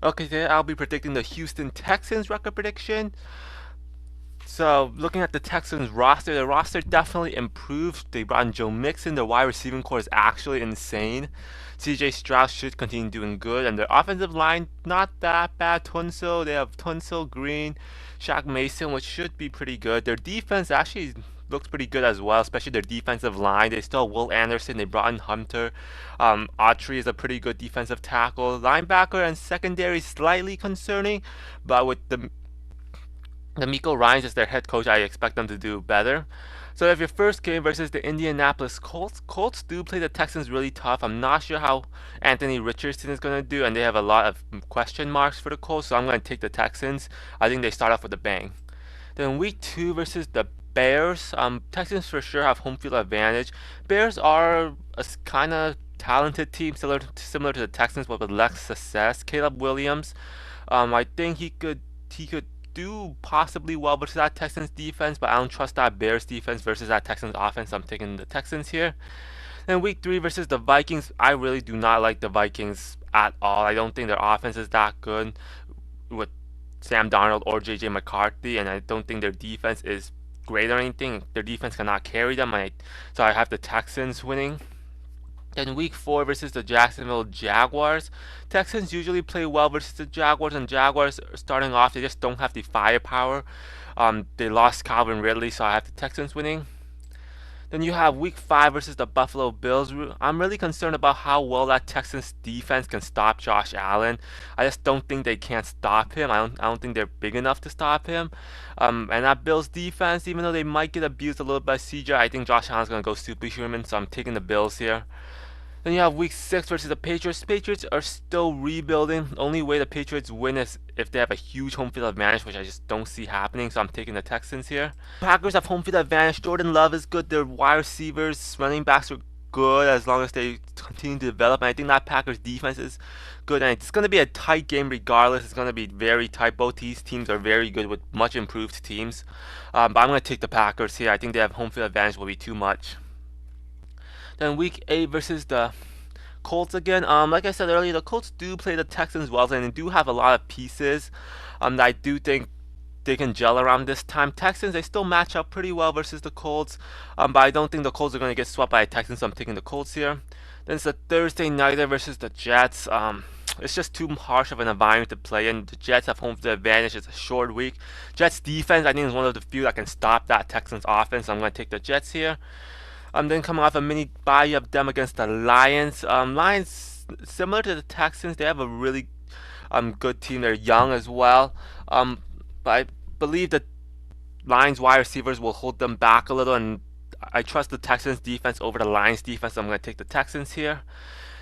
Okay, today I'll be predicting the Houston Texans record prediction. So, looking at the Texans roster, the roster definitely improved. They brought in Joe Mixon. Their wide receiving core is actually insane. CJ Stroud should continue doing good, and their offensive line not that bad. Tunsil, they have Tunsil, Green, Shaq Mason, which should be pretty good. Their defense actually looks pretty good as well, especially their defensive line. They still have Will Anderson. They brought in Hunter. Autry is a pretty good defensive tackle. Linebacker and secondary slightly concerning, but with the Miko Ryans is their head coach, I expect them to do better. So if your first game versus the Indianapolis Colts, Colts do play the Texans really tough. I'm not sure how Anthony Richardson is going to do, and they have a lot of question marks for the Colts, so I'm going to take the Texans. I think they start off with a bang. Then week two versus the Bears, Texans for sure have home field advantage. Bears are a kind of talented team, similar to the Texans, but with less success. Caleb Williams, I think he could do possibly well versus that Texans defense, but I don't trust that Bears defense versus that Texans offense. I'm taking the Texans here. Then week three versus the Vikings, I really do not like the Vikings at all. I don't think their offense is that good with Sam Darnold or JJ McCarthy, and I don't think their defense is great or anything. Their defense cannot carry them, so I have the Texans winning. Then week four versus the Jacksonville Jaguars. Texans usually play well versus the Jaguars, and Jaguars starting off, they just don't have the firepower. They lost Calvin Ridley, so I have the Texans winning. Then you have week five versus the Buffalo Bills. I'm really concerned about how well that Texans defense can stop Josh Allen. I just don't think they can stop him. I don't think they're big enough to stop him. And that Bills defense, even though they might get abused a little by CJ, I think Josh Allen's gonna go superhuman. So I'm taking the Bills here. Then you have week six versus the Patriots. Patriots are still rebuilding. The only way the Patriots win is if they have a huge home field advantage, which I just don't see happening. So I'm taking the Texans here. Packers have home field advantage. Jordan Love is good. Their wide receivers, running backs are good as long as they continue to develop. And I think that Packers defense is good. And it's going to be a tight game regardless. It's going to be very tight. Both these teams are very good with much improved teams. But I'm going to take the Packers here. I think they have home field advantage will be too much. Then week 8 versus the Colts again. Like I said earlier, the Colts do play the Texans well, and they do have a lot of pieces. That I do think they can gel around this time. Texans, they still match up pretty well versus the Colts, but I don't think the Colts are going to get swept by the Texans, so I'm taking the Colts here. Then it's the Thursday nighter versus the Jets. It's just too harsh of an environment to play in. The Jets have home field advantage. It's a short week. Jets defense, I think, is one of the few that can stop that Texans offense. So I'm going to take the Jets here. Then coming off a mini bye, you have them against the Lions. Lions, similar to the Texans, they have a really good team. They're young as well. But I believe that Lions wide receivers will hold them back a little, and I trust the Texans defense over the Lions defense. So I'm going to take the Texans here.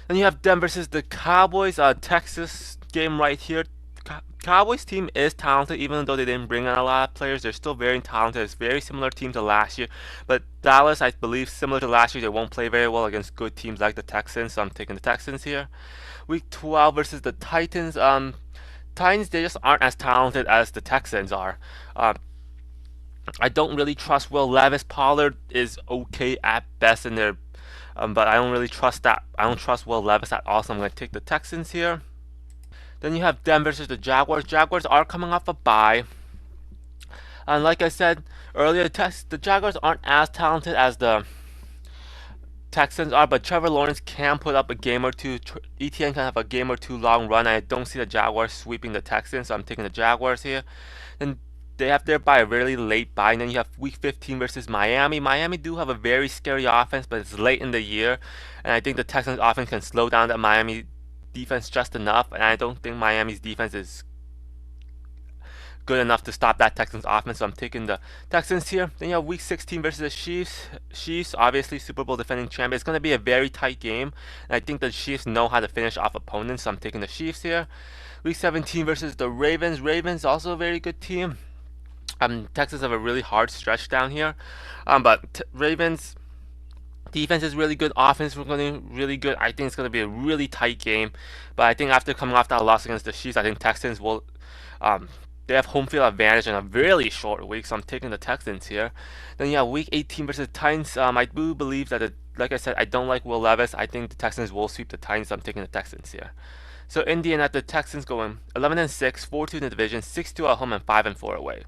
Then you have them versus the Cowboys. Texas game right here. Cowboys team is talented, even though they didn't bring in a lot of players. They're still very talented. It's a very similar team to last year. But Dallas, I believe, similar to last year, they won't play very well against good teams like the Texans. So I'm taking the Texans here. Week 12 versus the Titans. Titans, they just aren't as talented as the Texans are. Uh, I don't really trust Will Levis. Pollard is okay at best in their, but I don't really trust that. I don't trust Will Levis at all. So I'm going to take the Texans here. Then you have them versus the Jaguars. Jaguars are coming off a bye. And like I said earlier, the Jaguars aren't as talented as the Texans are, but Trevor Lawrence can put up a game or two. ETN can have a game or two long run. I don't see the Jaguars sweeping the Texans, so I'm taking the Jaguars here. Then they have their bye, a really late bye. And then you have week 15 versus Miami. Miami do have a very scary offense, but it's late in the year. And I think the Texans offense can slow down the Miami defense just enough, and I don't think Miami's defense is good enough to stop that Texans offense. So I'm taking the Texans here. Then you have week 16 versus the Chiefs. Chiefs, obviously Super Bowl defending champion. It's going to be a very tight game, and I think the Chiefs know how to finish off opponents. So I'm taking the Chiefs here. Week 17 versus the Ravens. Ravens also a very good team. Texans have a really hard stretch down here, but Ravens defense is really good. Offense is going to be really good. I think it's going to be a really tight game. But I think after coming off that loss against the Chiefs, I think Texans will. They have home field advantage in a really short week, so I'm taking the Texans here. Then you have week 18 versus Titans. I do believe that, like I said, I don't like Will Levis. I think the Texans will sweep the Titans, so I'm taking the Texans here. So Indiana, the Texans going 11-6, 4-2 in the division, 6-2 at home, and 5-4 away.